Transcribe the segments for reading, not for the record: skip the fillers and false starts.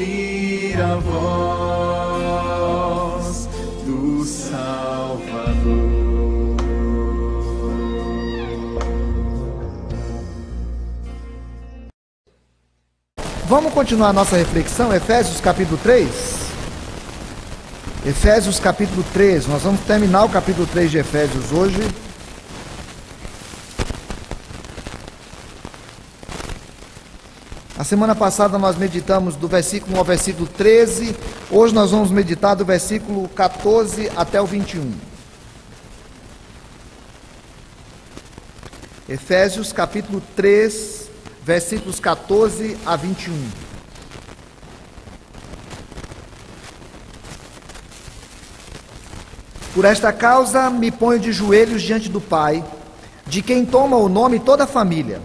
ouvir a voz do Salvador. Vamos continuar a nossa reflexão, Efésios capítulo 3. Efésios capítulo 3, nós vamos terminar o capítulo 3 de Efésios hoje. A semana passada nós meditamos do versículo 1 ao versículo 13, hoje nós vamos meditar do versículo 14 até o 21. Efésios capítulo 3, versículos 14 a 21. Por esta causa me ponho de joelhos diante do Pai, de quem toma o nome toda a família,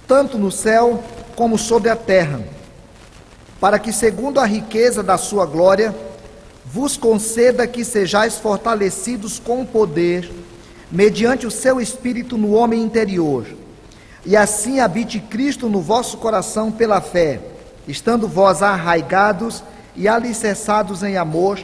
tanto no céu como sobre a terra, para que, segundo a riqueza da sua glória, vos conceda que sejais fortalecidos com poder, mediante o seu Espírito no homem interior, e assim habite Cristo no vosso coração pela fé, estando vós arraigados e alicerçados em amor,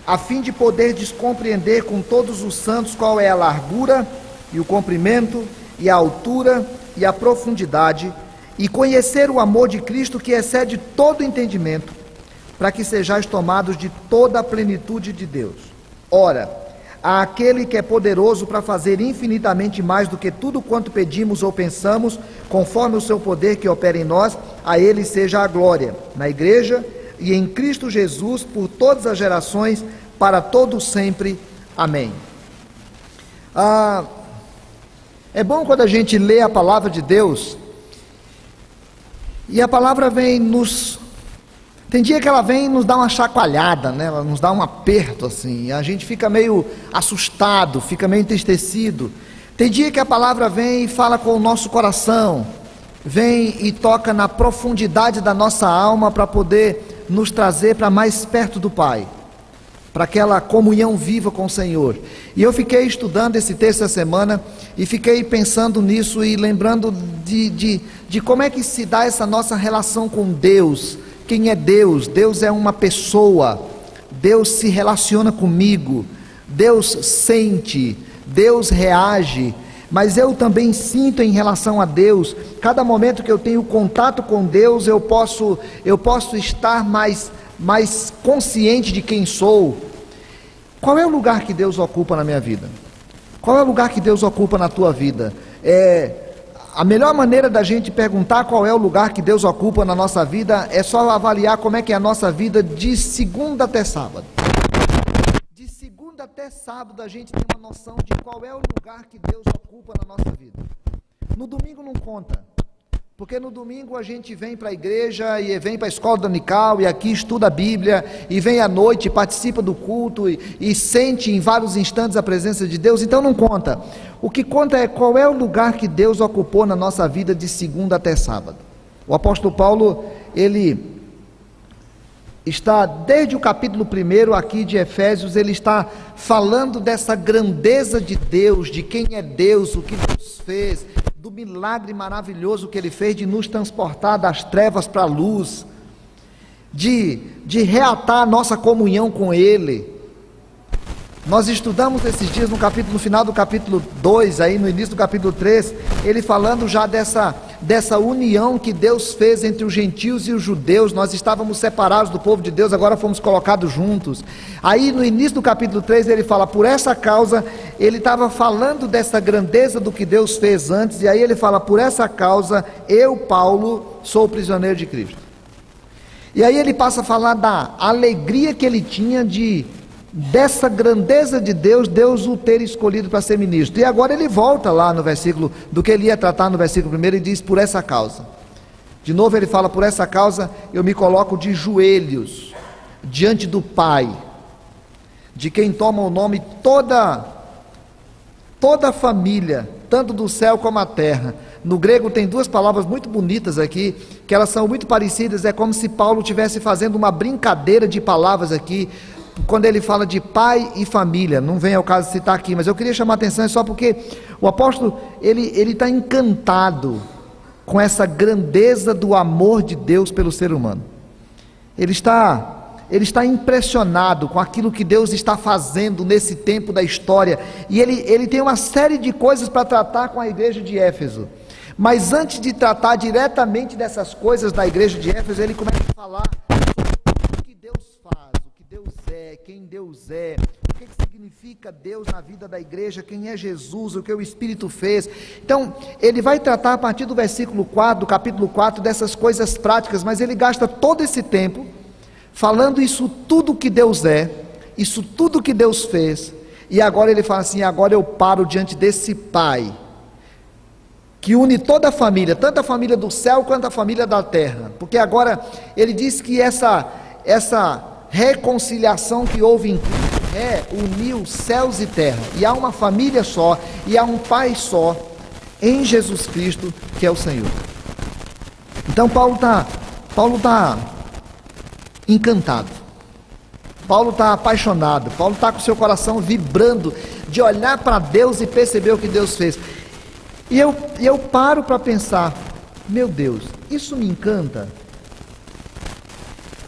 a fim de poderdes compreender com todos os santos qual é a largura e o comprimento e a altura e a profundidade, e conhecer o amor de Cristo que excede todo entendimento, para que sejais tomados de toda a plenitude de Deus. Ora, àquele que é poderoso para fazer infinitamente mais do que tudo quanto pedimos ou pensamos, conforme o seu poder que opera em nós, a ele seja a glória, na igreja e em Cristo Jesus, por todas as gerações, para todos sempre. Amém. É bom quando a gente lê a palavra de Deus, e a palavra vem nos... Tem dia que ela vem nos dar uma chacoalhada, né? Ela nos dá um aperto assim, a gente fica meio assustado, fica meio entristecido. Tem dia que a palavra vem e fala com o nosso coração, vem e toca na profundidade da nossa alma para poder nos trazer para mais perto do Pai, para aquela comunhão viva com o Senhor. E eu fiquei estudando esse texto essa semana e fiquei pensando nisso e lembrando de como é que se dá essa nossa relação com Deus. Quem é Deus? Deus é uma pessoa, Deus se relaciona comigo, Deus sente, Deus reage, mas eu também sinto em relação a Deus. Cada momento que eu tenho contato com Deus, eu posso estar mais consciente de quem sou. Qual é o lugar que Deus ocupa na minha vida? Qual é o lugar que Deus ocupa na tua vida? A melhor maneira da gente perguntar qual é o lugar que Deus ocupa na nossa vida é só avaliar como é que é a nossa vida de segunda até sábado. De segunda até sábado a gente tem uma noção de qual é o lugar que Deus ocupa na nossa vida. No domingo não conta, porque no domingo a gente vem para a igreja e vem para a escola dominical e aqui estuda a Bíblia e vem à noite, participa do culto e sente em vários instantes a presença de Deus, então não conta. O que conta é qual é o lugar que Deus ocupou na nossa vida de segunda até sábado. O apóstolo Paulo, ele está desde o capítulo 1 aqui de Efésios, ele está falando dessa grandeza de Deus, de quem é Deus, o que Deus fez, do milagre maravilhoso que ele fez de nos transportar das trevas para a luz, de reatar a nossa comunhão com ele. Nós estudamos esses dias no final do capítulo 2, aí no início do capítulo 3, ele falando já dessa união que Deus fez entre os gentios e os judeus. Nós estávamos separados do povo de Deus, agora fomos colocados juntos. Aí no início do capítulo 3 ele fala, por essa causa, ele estava falando dessa grandeza do que Deus fez antes, e aí ele fala, por essa causa, eu, Paulo, sou prisioneiro de Cristo. E aí ele passa a falar da alegria que ele tinha dessa grandeza de Deus, Deus o ter escolhido para ser ministro. E agora ele volta lá no versículo, do que ele ia tratar no versículo 1, e diz, por essa causa. De novo ele fala, por essa causa eu me coloco de joelhos, diante do Pai, de quem toma o nome toda a família, tanto do céu como a terra. No grego tem duas palavras muito bonitas aqui, que elas são muito parecidas, é como se Paulo estivesse fazendo uma brincadeira de palavras aqui, quando ele fala de pai e família. Não vem ao caso citar aqui, mas eu queria chamar a atenção só porque o apóstolo, ele está encantado com essa grandeza do amor de Deus pelo ser humano. Ele está impressionado com aquilo que Deus está fazendo nesse tempo da história, e ele tem uma série de coisas para tratar com a igreja de Éfeso. Mas antes de tratar diretamente dessas coisas da igreja de Éfeso, ele começa a falar sobre o que Deus faz, o que Deus é, quem Deus é, o que significa Deus na vida da igreja, quem é Jesus, o que o Espírito fez. Então, ele vai tratar a partir do versículo 4, do capítulo 4, dessas coisas práticas, mas ele gasta todo esse tempo falando isso tudo que Deus é, isso tudo que Deus fez, e agora ele fala assim: agora eu paro diante desse Pai, que une toda a família, tanto a família do céu quanto a família da terra, porque agora ele diz que essa reconciliação que houve em Cristo uniu céus e terra, e há uma família só, e há um Pai só, em Jesus Cristo, que é o Senhor. Então Paulo está encantado, Paulo está apaixonado, Paulo está com seu coração vibrando, de olhar para Deus e perceber o que Deus fez. E eu paro para pensar: meu Deus, isso me encanta?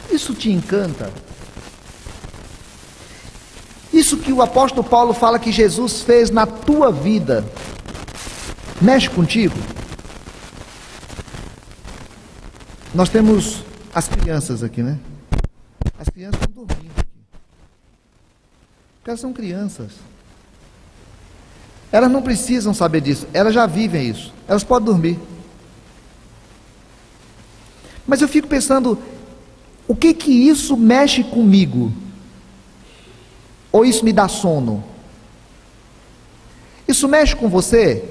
Isso te encanta? Isso que o apóstolo Paulo fala que Jesus fez na tua vida, mexe contigo? Nós temos as crianças aqui, né? As crianças estão dormindo aqui, porque elas são crianças. Elas não precisam saber disso, elas já vivem isso, elas podem dormir. Mas eu fico pensando, o que isso mexe comigo? Ou isso me dá sono? Isso mexe com você?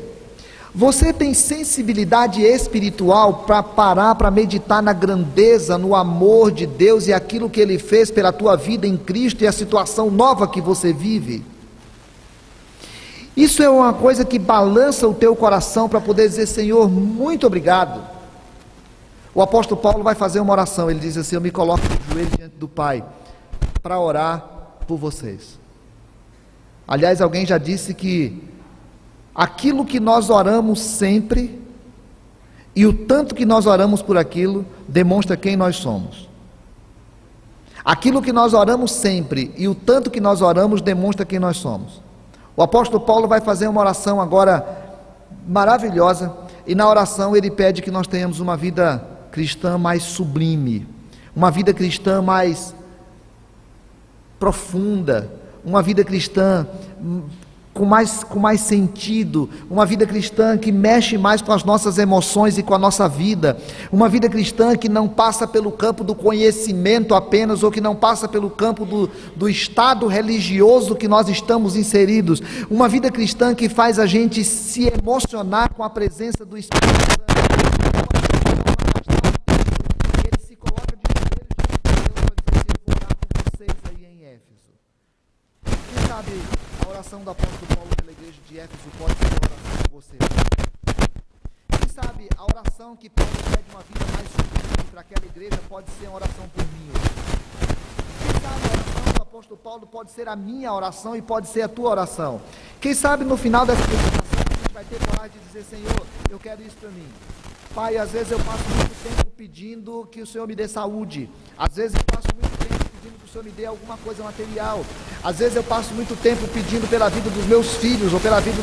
Você tem sensibilidade espiritual para parar, para meditar na grandeza, no amor de Deus e aquilo que Ele fez pela tua vida em Cristo e a situação nova que você vive? Isso é uma coisa que balança o teu coração para poder dizer: Senhor, muito obrigado. O apóstolo Paulo vai fazer uma oração, ele diz assim: eu me coloco de joelho diante do Pai para orar por vocês. Aliás, alguém já disse que aquilo que nós oramos sempre e o tanto que nós oramos por aquilo demonstra quem nós somos. Aquilo que nós oramos sempre e o tanto que nós oramos demonstra quem nós somos. O apóstolo Paulo vai fazer uma oração agora maravilhosa, e na oração ele pede que nós tenhamos uma vida cristã mais sublime, uma vida cristã mais profunda, uma vida cristã com mais sentido, uma vida cristã que mexe mais com as nossas emoções e com a nossa vida, uma vida cristã que não passa pelo campo do conhecimento apenas, ou que não passa pelo campo do estado religioso que nós estamos inseridos, uma vida cristã que faz a gente se emocionar com a presença do Espírito Santo. Ele se coloca de joelhos diante de Deus para dizer: eu vou orar por vocês aí em Éfeso. Quem sabe a oração do apóstolo Paulo pela igreja de Éfeso pode ser uma oração por você? Quem sabe a oração que Paulo pede uma vida mais sublime para aquela igreja pode ser uma oração por mim hoje? Quem sabe a oração do apóstolo Paulo pode ser a minha oração e pode ser a tua oração? Quem sabe no final dessa meditação a gente vai ter coragem de dizer: Senhor, eu quero isso para mim. Pai, às vezes eu passo muito tempo pedindo que o Senhor me dê saúde, às vezes eu passo muito tempo pedindo que o Senhor me dê alguma coisa material, às vezes eu passo muito tempo pedindo pela vida dos meus filhos, ou pela vida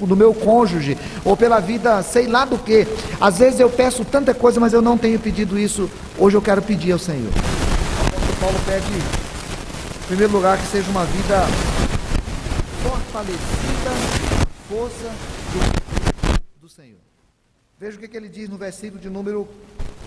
do meu cônjuge, ou pela vida sei lá do que. Às vezes eu peço tanta coisa, mas eu não tenho pedido isso. Hoje eu quero pedir ao Senhor. O apóstolo Paulo pede, em primeiro lugar, que seja uma vida fortalecida na força do Senhor. Veja o que ele diz no versículo de número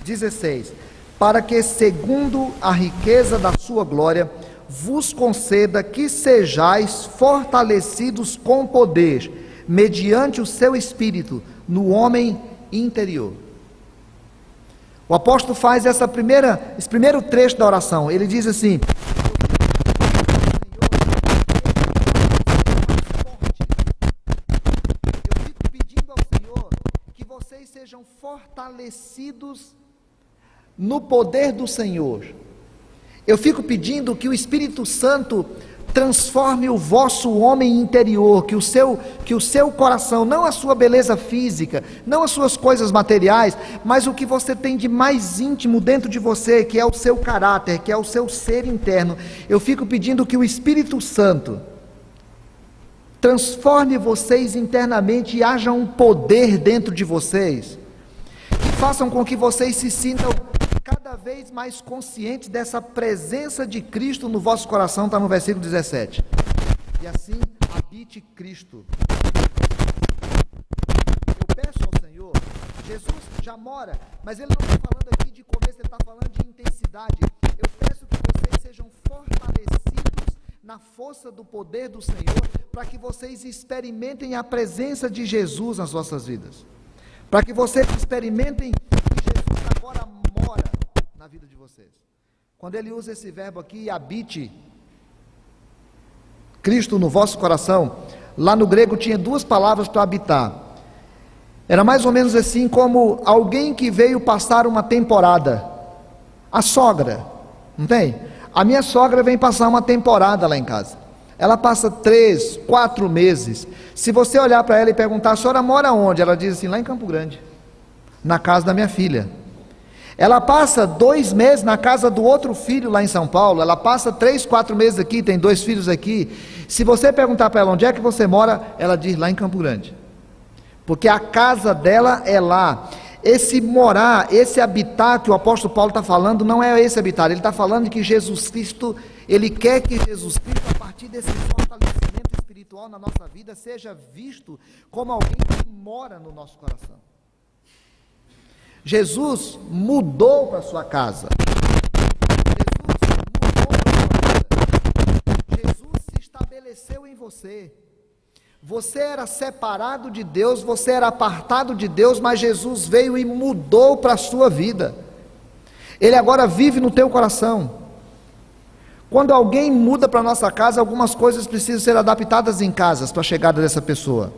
16: para que, segundo a riqueza da sua glória, vos conceda que sejais fortalecidos com poder, mediante o seu Espírito, no homem interior. O apóstolo faz esse primeiro trecho da oração. Ele diz assim: sejam fortalecidos no poder do Senhor. Eu fico pedindo que o Espírito Santo transforme o vosso homem interior, que o seu coração, não a sua beleza física, não as suas coisas materiais, mas o que você tem de mais íntimo dentro de você, que é o seu caráter, que é o seu ser interno. Eu fico pedindo que o Espírito Santo transforme vocês internamente e haja um poder dentro de vocês, que façam com que vocês se sintam cada vez mais conscientes dessa presença de Cristo no vosso coração. Está no versículo 17, e assim habite Cristo. Eu peço ao Senhor, Jesus já mora, mas Ele não está falando aqui de começo, Ele está falando de intensidade. Eu peço que vocês sejam fortalecidos na força do poder do Senhor, para que vocês experimentem a presença de Jesus nas vossas vidas, para que vocês experimentem que Jesus agora mora na vida de vocês. Quando ele usa esse verbo aqui, habite Cristo no vosso coração, lá no grego tinha duas palavras para habitar. Era mais ou menos assim como alguém que veio passar uma temporada. A sogra, não tem? A minha sogra vem passar uma temporada lá em casa. Ela passa 3, 4 meses. Se você olhar para ela e perguntar: a senhora mora onde? Ela diz assim: lá em Campo Grande, na casa da minha filha. Ela passa 2 meses na casa do outro filho lá em São Paulo. Ela passa 3, 4 meses aqui, tem 2 filhos aqui. Se você perguntar para ela onde é que você mora, ela diz: lá em Campo Grande, porque a casa dela é lá. Esse morar, esse habitar que o apóstolo Paulo está falando, não é esse habitar. Ele está falando que Jesus Cristo, Ele quer que Jesus Cristo, a partir desse fortalecimento espiritual na nossa vida, seja visto como alguém que mora no nosso coração. Jesus mudou para a sua casa. Jesus mudou para a sua vida. Jesus se estabeleceu em você. Você era separado de Deus, você era apartado de Deus, mas Jesus veio e mudou para a sua vida. Ele agora vive no teu coração. Quando alguém muda para a nossa casa, algumas coisas precisam ser adaptadas em casas para a chegada dessa pessoa.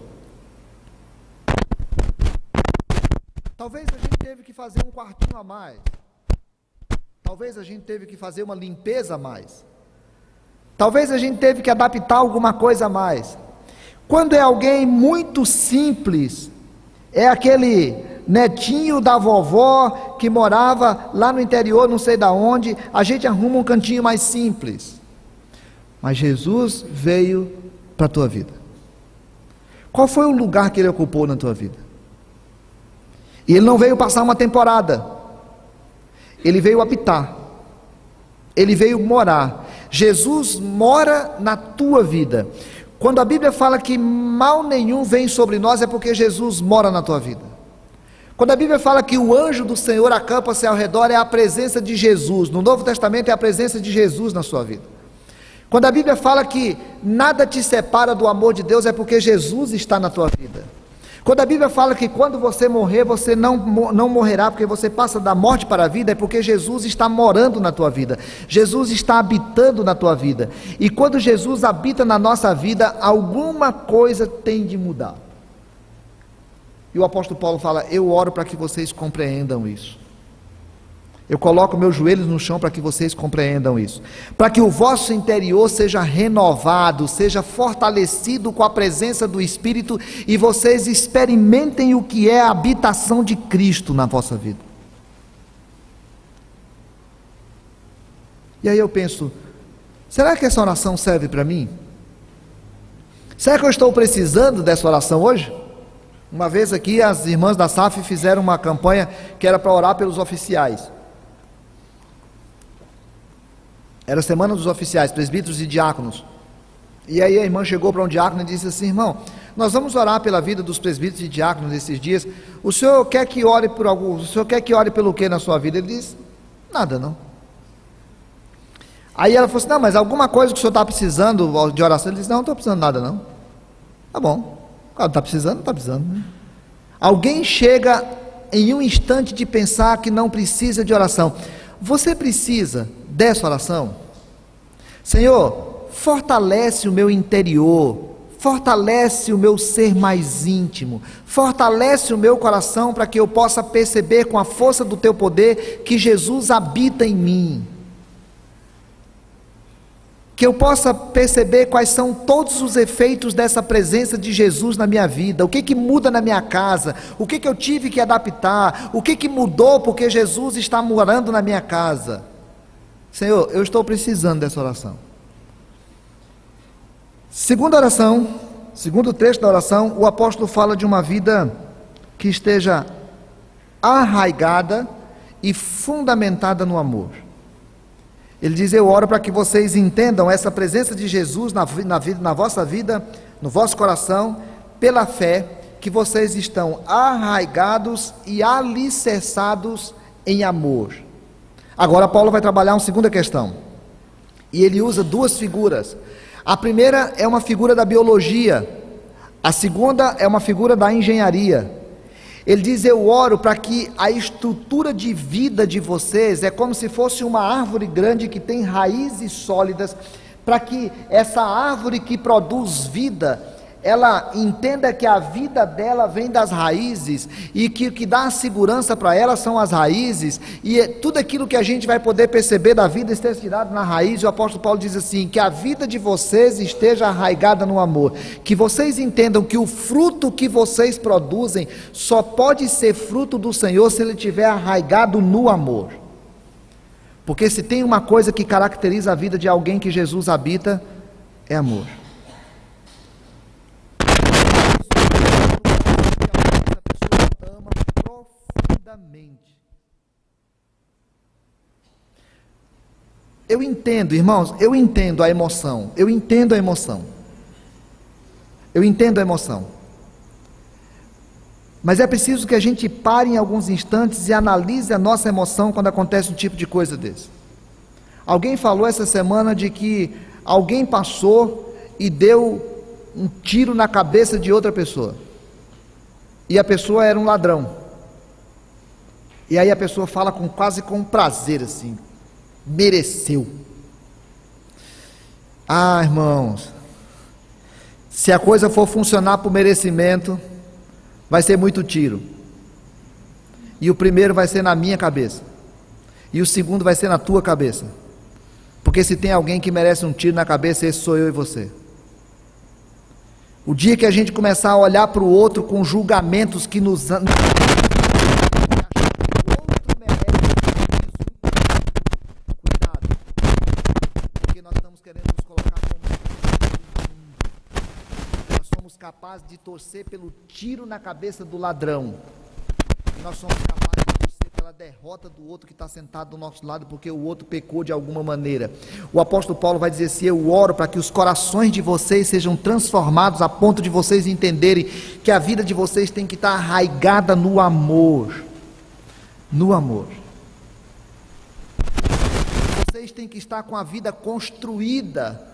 Talvez a gente teve que fazer um quartinho a mais. Talvez a gente teve que fazer uma limpeza a mais. Talvez a gente teve que adaptar alguma coisa a mais. Quando é alguém muito simples, é aquele netinho da vovó que morava lá no interior, não sei da onde, a gente arruma um cantinho mais simples. Mas Jesus veio para a tua vida. Qual foi o lugar que Ele ocupou na tua vida? E Ele não veio passar uma temporada, Ele veio habitar, Ele veio morar. Jesus mora na tua vida. Quando a Bíblia fala que mal nenhum vem sobre nós, é porque Jesus mora na tua vida. Quando a Bíblia fala que o anjo do Senhor acampa-se ao redor, é a presença de Jesus. No Novo Testamento é a presença de Jesus na sua vida. Quando a Bíblia fala que nada te separa do amor de Deus, é porque Jesus está na tua vida. Quando a Bíblia fala que quando você morrer, você não morrerá, porque você passa da morte para a vida, é porque Jesus está morando na tua vida. Jesus está habitando na tua vida. E quando Jesus habita na nossa vida, alguma coisa tem de mudar. E o apóstolo Paulo fala: eu oro para que vocês compreendam isso. Eu coloco meus joelhos no chão para que vocês compreendam isso, para que o vosso interior seja renovado, seja fortalecido com a presença do Espírito, e vocês experimentem o que é a habitação de Cristo na vossa vida. E aí eu penso: será que essa oração serve para mim? Será que eu estou precisando dessa oração hoje? Uma vez aqui as irmãs da SAF fizeram uma campanha que era para orar pelos oficiais. Era a semana dos oficiais, presbíteros e diáconos. E aí a irmã chegou para um diácono e disse assim: irmão, nós vamos orar pela vida dos presbíteros e diáconos nesses dias. O senhor quer que ore por algum? O senhor quer que ore pelo que na sua vida? Ele disse: nada não. Aí ela falou assim: não, mas alguma coisa que o senhor está precisando de oração? Ele disse: não, não estou precisando de nada não. Tá bom, quando está precisando, não está precisando, né? Alguém chega em um instante de pensar que não precisa de oração. Você precisa dessa oração? Senhor, fortalece o meu interior, fortalece o meu ser mais íntimo, fortalece o meu coração para que eu possa perceber com a força do teu poder que Jesus habita em mim, que eu possa perceber quais são todos os efeitos dessa presença de Jesus na minha vida, o que que muda na minha casa, o que que eu tive que adaptar, o que que mudou porque Jesus está morando na minha casa. Senhor, eu estou precisando dessa oração. Segunda oração, segundo trecho da oração, o apóstolo fala de uma vida que esteja arraigada e fundamentada no amor. Ele diz: eu oro para que vocês entendam essa presença de Jesus na vossa vida, no vosso coração, pela fé, que vocês estão arraigados e alicerçados em amor. Agora Paulo vai trabalhar uma segunda questão, e ele usa duas figuras. A primeira é uma figura da biologia, a segunda é uma figura da engenharia. Ele diz: eu oro para que a estrutura de vida de vocês é como se fosse uma árvore grande que tem raízes sólidas, para que essa árvore que produz vida, ela entenda que a vida dela vem das raízes, e que o que dá a segurança para ela são as raízes, e tudo aquilo que a gente vai poder perceber da vida esteja tirado na raiz. E o apóstolo Paulo diz assim: que a vida de vocês esteja arraigada no amor, que vocês entendam que o fruto que vocês produzem só pode ser fruto do Senhor se ele estiver arraigado no amor, porque se tem uma coisa que caracteriza a vida de alguém que Jesus habita, é amor. Eu entendo, irmãos, eu entendo a emoção, mas é preciso que a gente pare em alguns instantes e analise a nossa emoção quando acontece um tipo de coisa desse. Alguém falou essa semana de que alguém passou e deu um tiro na cabeça de outra pessoa, e a pessoa era um ladrão, e aí a pessoa fala quase com prazer assim: mereceu. Ah, irmãos, se a coisa for funcionar por merecimento, vai ser muito tiro, e o primeiro vai ser na minha cabeça, e o segundo vai ser na tua cabeça, porque se tem alguém que merece um tiro na cabeça, esse sou eu e você. O dia que a gente começar a olhar para o outro com julgamentos que nos capazes de torcer pelo tiro na cabeça do ladrão, e nós somos capazes de torcer pela derrota do outro que está sentado do nosso lado, porque o outro pecou de alguma maneira. O apóstolo Paulo vai dizer assim: eu oro para que os corações de vocês sejam transformados a ponto de vocês entenderem que a vida de vocês tem que estar arraigada no amor, vocês têm que estar com a vida construída,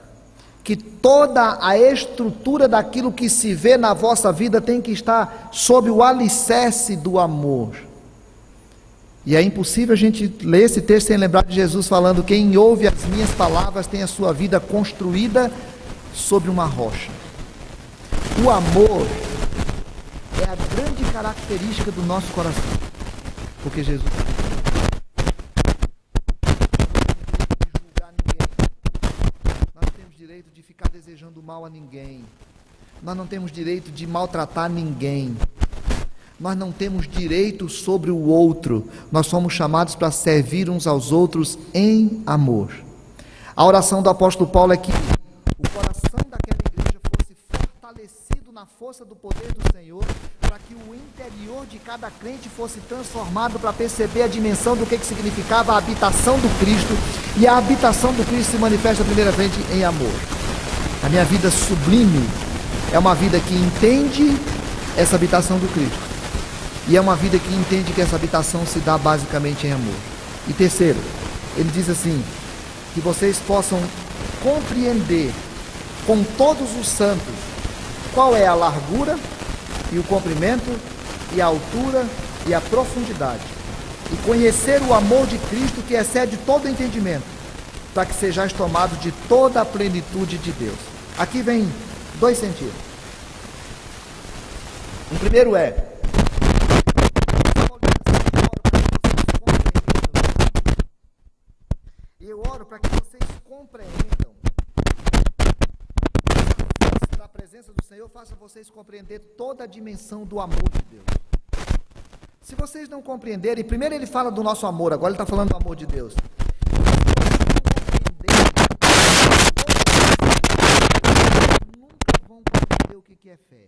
que toda a estrutura daquilo que se vê na vossa vida tem que estar sob o alicerce do amor. E é impossível a gente ler esse texto sem lembrar de Jesus falando: quem ouve as minhas palavras tem a sua vida construída sobre uma rocha. O amor é a grande característica do nosso coração, porque Jesus de ficar desejando mal a ninguém, nós não temos direito de maltratar ninguém, nós não temos direito sobre o outro, nós somos chamados para servir uns aos outros em amor. A oração do apóstolo Paulo é que o coração daquela igreja fosse fortalecido na força do poder do Senhor, para que o interior de cada crente fosse transformado para perceber a dimensão do que significava a habitação do Cristo, e a habitação do Cristo se manifesta primeiramente em amor. A minha vida sublime é uma vida que entende essa habitação do Cristo, e é uma vida que entende que essa habitação se dá basicamente em amor. E terceiro, ele diz assim: que vocês possam compreender com todos os santos qual é a largura e o comprimento e a altura e a profundidade, e conhecer o amor de Cristo que excede todo entendimento, para que sejais tomados de toda a plenitude de Deus. Aqui vem dois sentidos. O primeiro é: eu oro para que vocês compreendam da presença do Senhor faça vocês compreender toda a dimensão do amor de Deus. Se vocês não compreenderem, primeiro ele fala do nosso amor, agora ele está falando do amor de Deus. Nunca vão compreender o que é fé.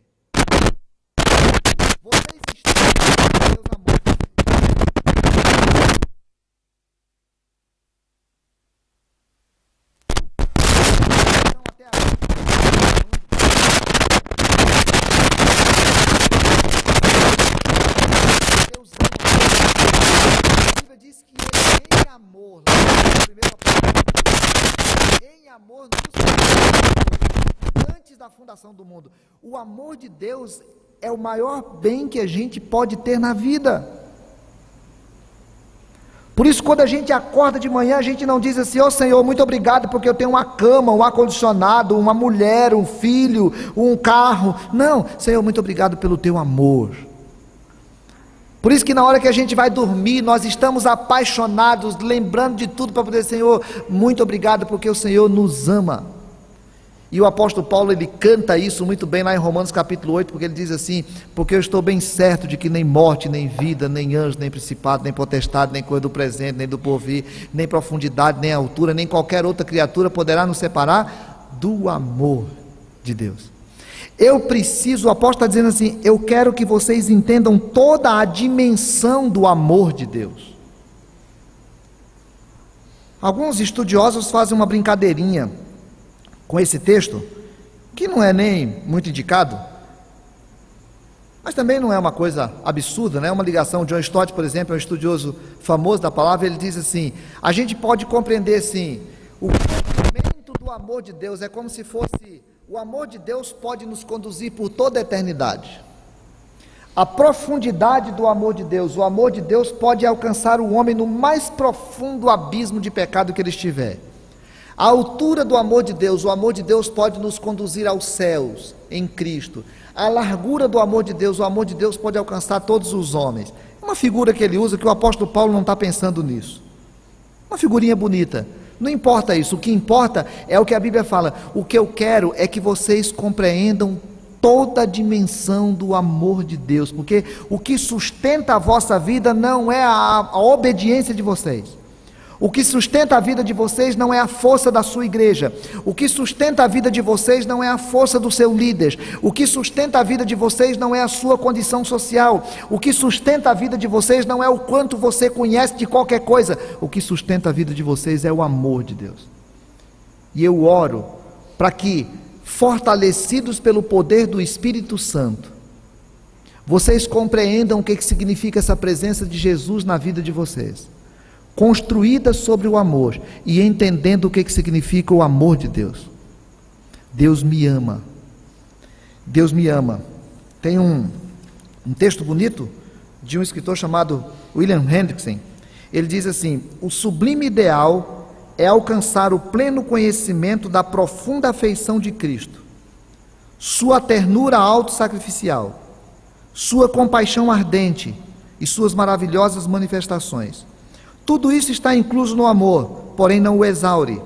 Vocês estão em Deus amor. Então até agora Deus ama. A Bíblia diz que ele em amor, em amor antes da fundação do mundo. O amor de Deus é o maior bem que a gente pode ter na vida. Por isso, quando a gente acorda de manhã, a gente não diz assim: ó Senhor, muito obrigado porque eu tenho uma cama, um ar-condicionado, uma mulher, um filho, um carro. Não, Senhor, muito obrigado pelo teu amor. Por isso que na hora que a gente vai dormir, nós estamos apaixonados, lembrando de tudo para poder, Senhor, muito obrigado porque o Senhor nos ama. E o apóstolo Paulo, ele canta isso muito bem lá em Romanos capítulo 8, porque ele diz assim: porque eu estou bem certo de que nem morte, nem vida, nem anjo, nem principado, nem potestade, nem coisa do presente, nem do porvir, nem profundidade, nem altura, nem qualquer outra criatura poderá nos separar do amor de Deus. Eu preciso, o apóstolo está dizendo assim: eu quero que vocês entendam toda a dimensão do amor de Deus. Alguns estudiosos fazem uma brincadeirinha com esse texto, que não é nem muito indicado, mas também não é uma coisa absurda, né? É uma ligação. John Stott, por exemplo, é um estudioso famoso da palavra. Ele diz assim: a gente pode compreender assim, o comprimento do amor de Deus é como se fosse, o amor de Deus pode nos conduzir por toda a eternidade. A profundidade do amor de Deus, o amor de Deus pode alcançar o homem no mais profundo abismo de pecado que ele estiver. A altura do amor de Deus, o amor de Deus pode nos conduzir aos céus em Cristo. A largura do amor de Deus, o amor de Deus pode alcançar todos os homens. Uma figura que ele usa, que o apóstolo Paulo não está pensando nisso. Uma figurinha bonita. Não importa isso, o que importa é o que a Bíblia fala. O que eu quero é que vocês compreendam toda a dimensão do amor de Deus, porque o que sustenta a vossa vida não é a obediência de vocês. O que sustenta a vida de vocês não é a força da sua igreja. O que sustenta a vida de vocês não é a força do seu líder. O que sustenta a vida de vocês não é a sua condição social. O que sustenta a vida de vocês não é o quanto você conhece de qualquer coisa. O que sustenta a vida de vocês é o amor de Deus. E eu oro para que, fortalecidos pelo poder do Espírito Santo, vocês compreendam o que significa essa presença de Jesus na vida de vocês, construída sobre o amor, e entendendo o que significa o amor de Deus. Deus me ama. Deus me ama. Tem um texto bonito de um escritor chamado William Hendrickson. Ele diz assim: o sublime ideal é alcançar o pleno conhecimento da profunda afeição de Cristo, sua ternura autossacrificial, sua compaixão ardente e suas maravilhosas manifestações. Tudo isso está incluso no amor, porém não o exaure.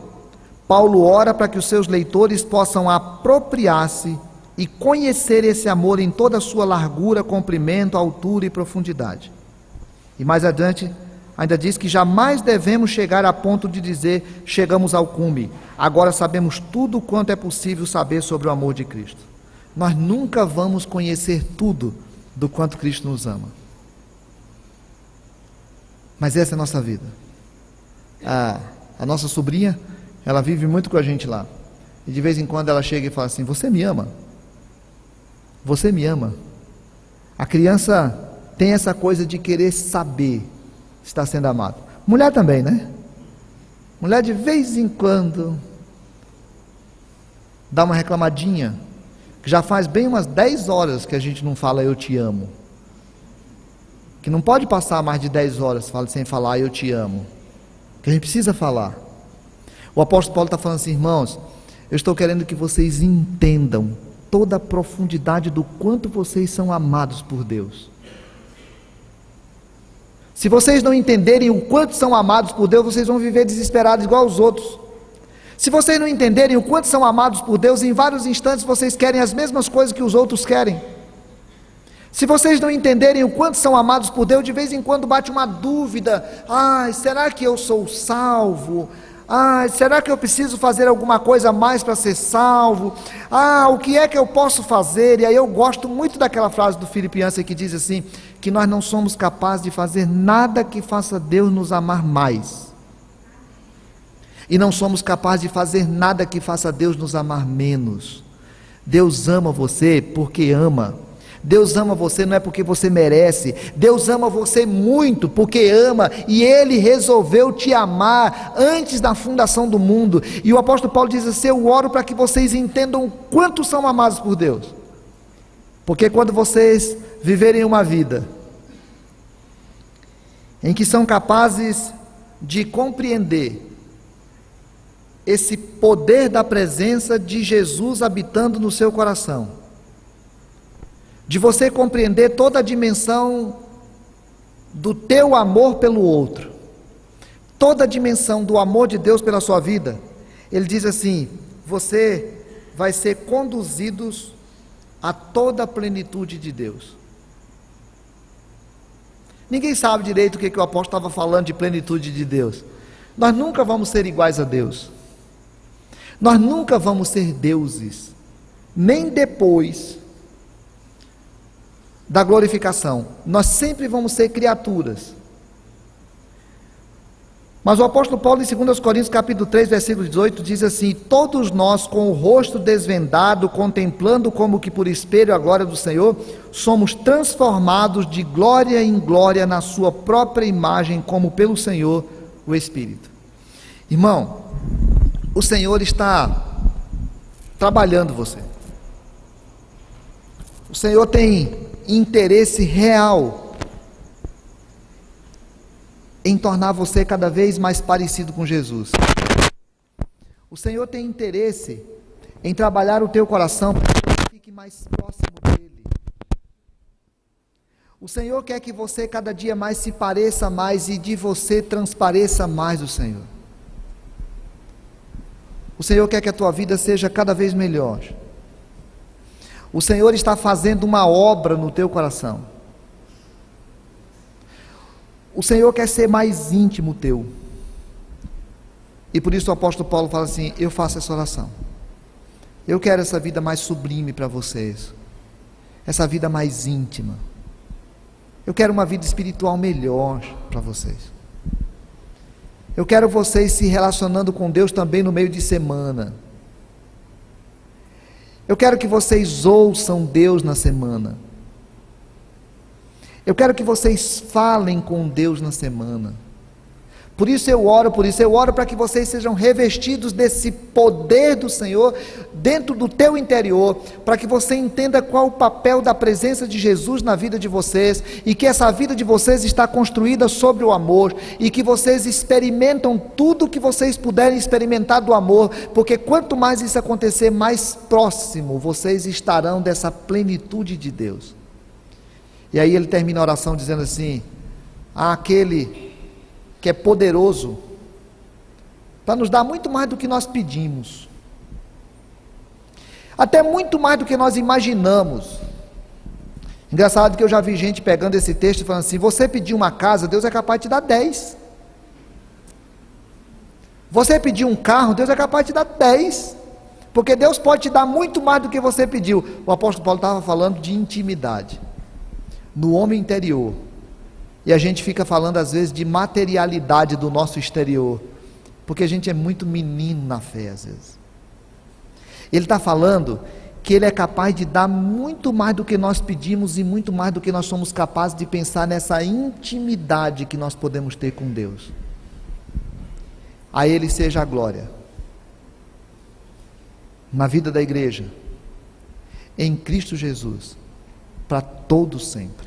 Paulo ora para que os seus leitores possam apropriar-se e conhecer esse amor em toda a sua largura, comprimento, altura e profundidade. E mais adiante, ainda diz que jamais devemos chegar a ponto de dizer: chegamos ao cume, agora sabemos tudo quanto é possível saber sobre o amor de Cristo. Nós nunca vamos conhecer tudo do quanto Cristo nos ama. Mas essa é a nossa vida. A nossa sobrinha, ela vive muito com a gente lá. E de vez em quando ela chega e fala assim: você me ama? Você me ama? A criança tem essa coisa de querer saber se está sendo amado. Mulher também, né? Mulher de vez em quando dá uma reclamadinha, que já faz bem umas 10 horas que a gente não fala eu te amo. Que não pode passar mais de 10 horas sem falar eu te amo, que a gente precisa falar. O apóstolo Paulo está falando assim: irmãos, eu estou querendo que vocês entendam toda a profundidade do quanto vocês são amados por Deus. Se vocês não entenderem o quanto são amados por Deus, vocês vão viver desesperados igual os outros. Se vocês não entenderem o quanto são amados por Deus, em vários instantes vocês querem as mesmas coisas que os outros querem. Se vocês não entenderem o quanto são amados por Deus, de vez em quando bate uma dúvida: será que eu sou salvo? Será que eu preciso fazer alguma coisa a mais para ser salvo? O que é que eu posso fazer? E aí eu gosto muito daquela frase do Philip Yancey que diz assim, que nós não somos capazes de fazer nada que faça Deus nos amar mais. E não somos capazes de fazer nada que faça Deus nos amar menos. Deus ama você porque ama. Deus ama você não é porque você merece. Deus ama você muito porque ama, e Ele resolveu te amar antes da fundação do mundo. E o apóstolo Paulo diz assim: eu oro para que vocês entendam o quanto são amados por Deus, porque quando vocês viverem uma vida em que são capazes de compreender esse poder da presença de Jesus habitando no seu coração, de você compreender toda a dimensão do teu amor pelo outro, toda a dimensão do amor de Deus pela sua vida, ele diz assim: você vai ser conduzidos a toda a plenitude de Deus. Ninguém sabe direito o que o apóstolo estava falando de plenitude de Deus. Nós nunca vamos ser iguais a Deus, nós nunca vamos ser deuses, nem depois da glorificação. Nós sempre vamos ser criaturas. Mas o apóstolo Paulo, em 2 Coríntios capítulo 3, versículo 18, diz assim: todos nós, com o rosto desvendado, contemplando como que por espelho a glória do Senhor, somos transformados de glória em glória na sua própria imagem, como pelo Senhor o Espírito. Irmão, o Senhor está trabalhando você. O Senhor tem interesse real em tornar você cada vez mais parecido com Jesus. O Senhor tem interesse em trabalhar o teu coração para que você fique mais próximo dele. O Senhor quer que você cada dia mais se pareça mais e de você transpareça mais o Senhor. O Senhor quer que a tua vida seja cada vez melhor. O Senhor está fazendo uma obra no teu coração. O Senhor quer ser mais íntimo teu. E por isso o apóstolo Paulo fala assim: eu faço essa oração. Eu quero essa vida mais sublime para vocês. Essa vida mais íntima. Eu quero uma vida espiritual melhor para vocês. Eu quero vocês se relacionando com Deus também no meio de semana. Eu quero que vocês ouçam Deus na semana. Eu quero que vocês falem com Deus na semana. Por isso eu oro para que vocês sejam revestidos desse poder do Senhor dentro do teu interior, para que você entenda qual o papel da presença de Jesus na vida de vocês, e que essa vida de vocês está construída sobre o amor, e que vocês experimentam tudo o que vocês puderem experimentar do amor, porque quanto mais isso acontecer, mais próximo vocês estarão dessa plenitude de Deus. E aí ele termina a oração dizendo assim: aquele que é poderoso para nos dar muito mais do que nós pedimos, até muito mais do que nós imaginamos. Engraçado que eu já vi gente pegando esse texto e falando assim: você pedir uma casa, Deus é capaz de te dar 10. Você pedir um carro, Deus é capaz de te dar 10, porque Deus pode te dar muito mais do que você pediu. O apóstolo Paulo estava falando de intimidade no homem interior. E a gente fica falando às vezes de materialidade do nosso exterior, porque a gente é muito menino na fé às vezes. Ele está falando que Ele é capaz de dar muito mais do que nós pedimos, e muito mais do que nós somos capazes de pensar, nessa intimidade que nós podemos ter com Deus. A Ele seja a glória, na vida da igreja, em Cristo Jesus, para todo sempre.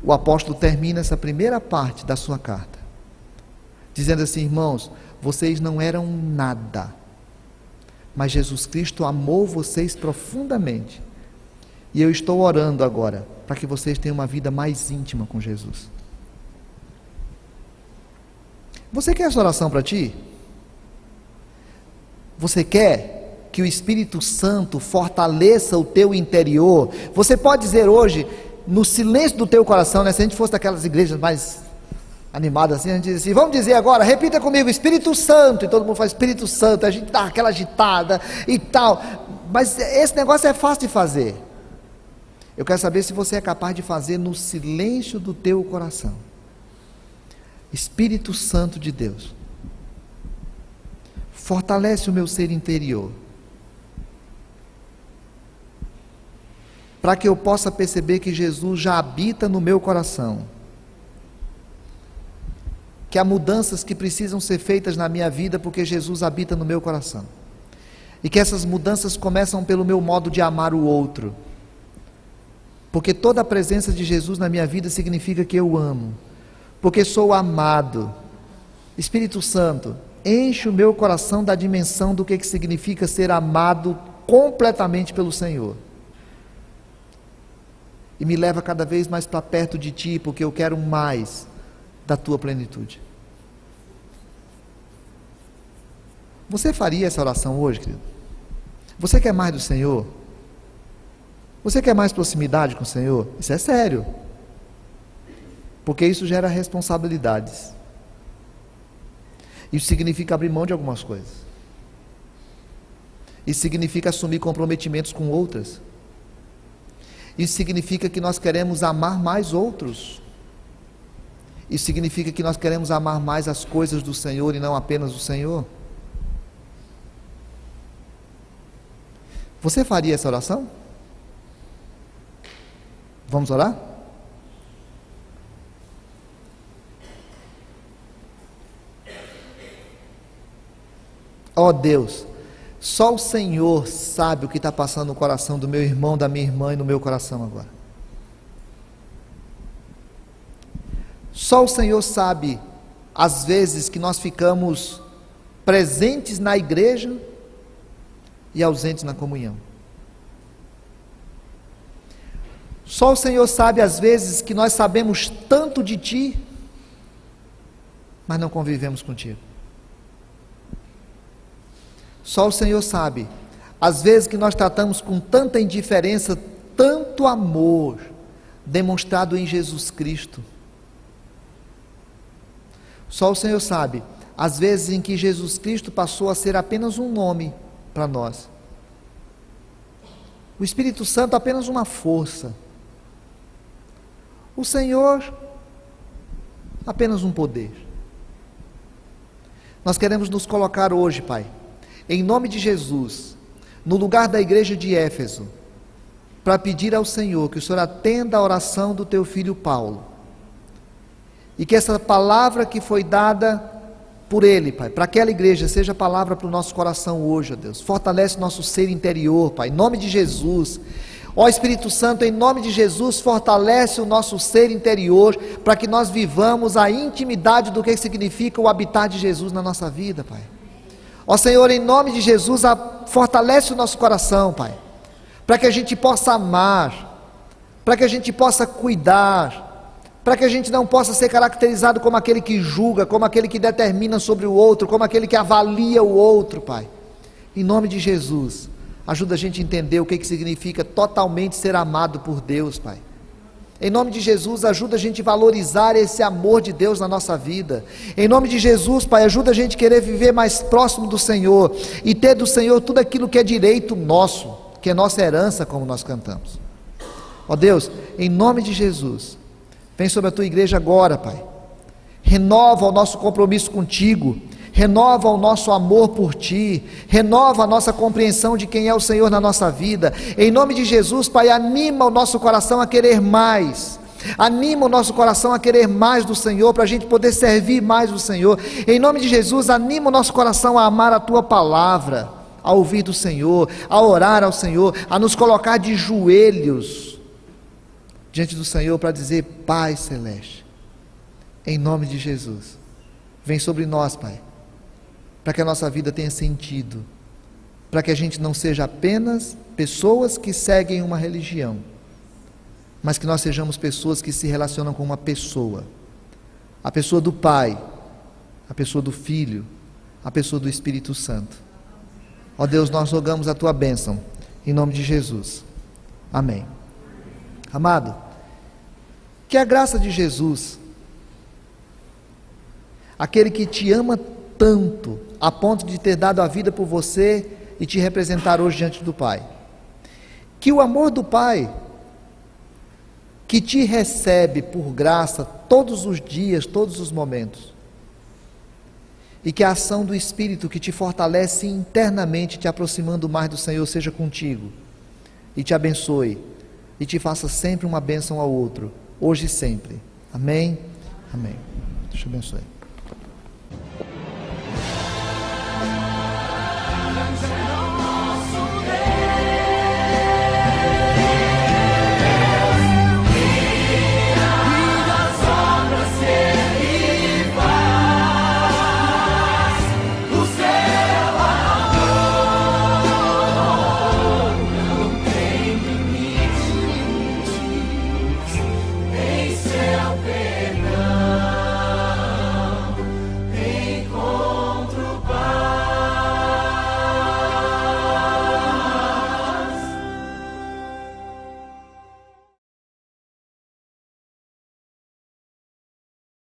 O apóstolo termina essa primeira parte da sua carta dizendo assim: irmãos, vocês não eram nada, mas Jesus Cristo amou vocês profundamente, e eu estou orando agora para que vocês tenham uma vida mais íntima com Jesus. Você quer essa oração para ti? Você quer que o Espírito Santo fortaleça o teu interior? Você pode dizer hoje, no silêncio do teu coração, né? Se a gente fosse daquelas igrejas mais animadas assim, a gente diz assim, vamos dizer agora, repita comigo, Espírito Santo, e todo mundo faz Espírito Santo, a gente dá aquela agitada e tal, mas esse negócio é fácil de fazer. Eu quero saber se você é capaz de fazer no silêncio do teu coração. Espírito Santo de Deus, fortalece o meu ser interior, para que eu possa perceber que Jesus já habita no meu coração, que há mudanças que precisam ser feitas na minha vida, porque Jesus habita no meu coração, e que essas mudanças começam pelo meu modo de amar o outro, porque toda a presença de Jesus na minha vida significa que eu amo, porque sou amado. Espírito Santo, enche o meu coração da dimensão do que significa ser amado completamente pelo Senhor, e me leva cada vez mais para perto de Ti, porque eu quero mais da Tua plenitude. Você faria essa oração hoje, querido? Você quer mais do Senhor? Você quer mais proximidade com o Senhor? Isso é sério, porque isso gera responsabilidades. Isso significa abrir mão de algumas coisas. Isso significa assumir comprometimentos com outras. Isso significa que nós queremos amar mais outros. Isso significa que nós queremos amar mais as coisas do Senhor e não apenas o Senhor. Você faria essa oração? Vamos orar? Ó Deus, só o Senhor sabe o que está passando no coração do meu irmão, da minha irmã e no meu coração agora. Só o Senhor sabe, às vezes, que nós ficamos presentes na igreja e ausentes na comunhão. Só o Senhor sabe, às vezes, que nós sabemos tanto de Ti, mas não convivemos contigo. Só o Senhor sabe, às vezes, que nós tratamos com tanta indiferença, tanto amor demonstrado em Jesus Cristo. Só o Senhor sabe, às vezes, em que Jesus Cristo passou a ser apenas um nome para nós. O Espírito Santo apenas uma força. O Senhor apenas um poder. Nós queremos nos colocar hoje, Pai, em nome de Jesus, no lugar da igreja de Éfeso, para pedir ao Senhor que o Senhor atenda a oração do Teu filho Paulo, e que essa palavra que foi dada por ele, Pai, para aquela igreja, seja palavra para o nosso coração hoje, ó Deus. Fortalece nosso ser interior, Pai, em nome de Jesus. Ó Espírito Santo, em nome de Jesus, fortalece o nosso ser interior, para que nós vivamos a intimidade do que significa o habitar de Jesus na nossa vida, Pai. Ó Senhor, em nome de Jesus, fortalece o nosso coração, Pai, para que a gente possa amar, para que a gente possa cuidar, para que a gente não possa ser caracterizado como aquele que julga, como aquele que determina sobre o outro, como aquele que avalia o outro, Pai. Em nome de Jesus, ajuda a gente a entender o que significa totalmente ser amado por Deus, Pai. Em nome de Jesus, ajuda a gente a valorizar esse amor de Deus na nossa vida. Em nome de Jesus, Pai, ajuda a gente a querer viver mais próximo do Senhor, e ter do Senhor tudo aquilo que é direito nosso, que é nossa herança, como nós cantamos. Ó Deus, em nome de Jesus, vem sobre a Tua igreja agora, Pai. Renova o nosso compromisso contigo, renova o nosso amor por Ti, renova a nossa compreensão de quem é o Senhor na nossa vida. Em nome de Jesus, Pai, anima o nosso coração a querer mais, anima o nosso coração a querer mais do Senhor, para a gente poder servir mais o Senhor. Em nome de Jesus, anima o nosso coração a amar a Tua palavra, a ouvir do Senhor, a orar ao Senhor, a nos colocar de joelhos diante do Senhor para dizer: Pai Celeste, em nome de Jesus, vem sobre nós, Pai, para que a nossa vida tenha sentido, para que a gente não seja apenas pessoas que seguem uma religião, mas que nós sejamos pessoas que se relacionam com uma pessoa, a pessoa do Pai, a pessoa do Filho, a pessoa do Espírito Santo. Ó Deus, nós rogamos a tua bênção, em nome de Jesus. Amém. Amado, que a graça de Jesus, aquele que te ama tanto, a ponto de ter dado a vida por você e te representar hoje diante do Pai, que o amor do Pai, que te recebe por graça todos os dias, todos os momentos, e que a ação do Espírito que te fortalece internamente, te aproximando mais do Senhor, seja contigo, e te abençoe, e te faça sempre uma bênção ao outro, hoje e sempre. Amém? Amém. Deus te abençoe.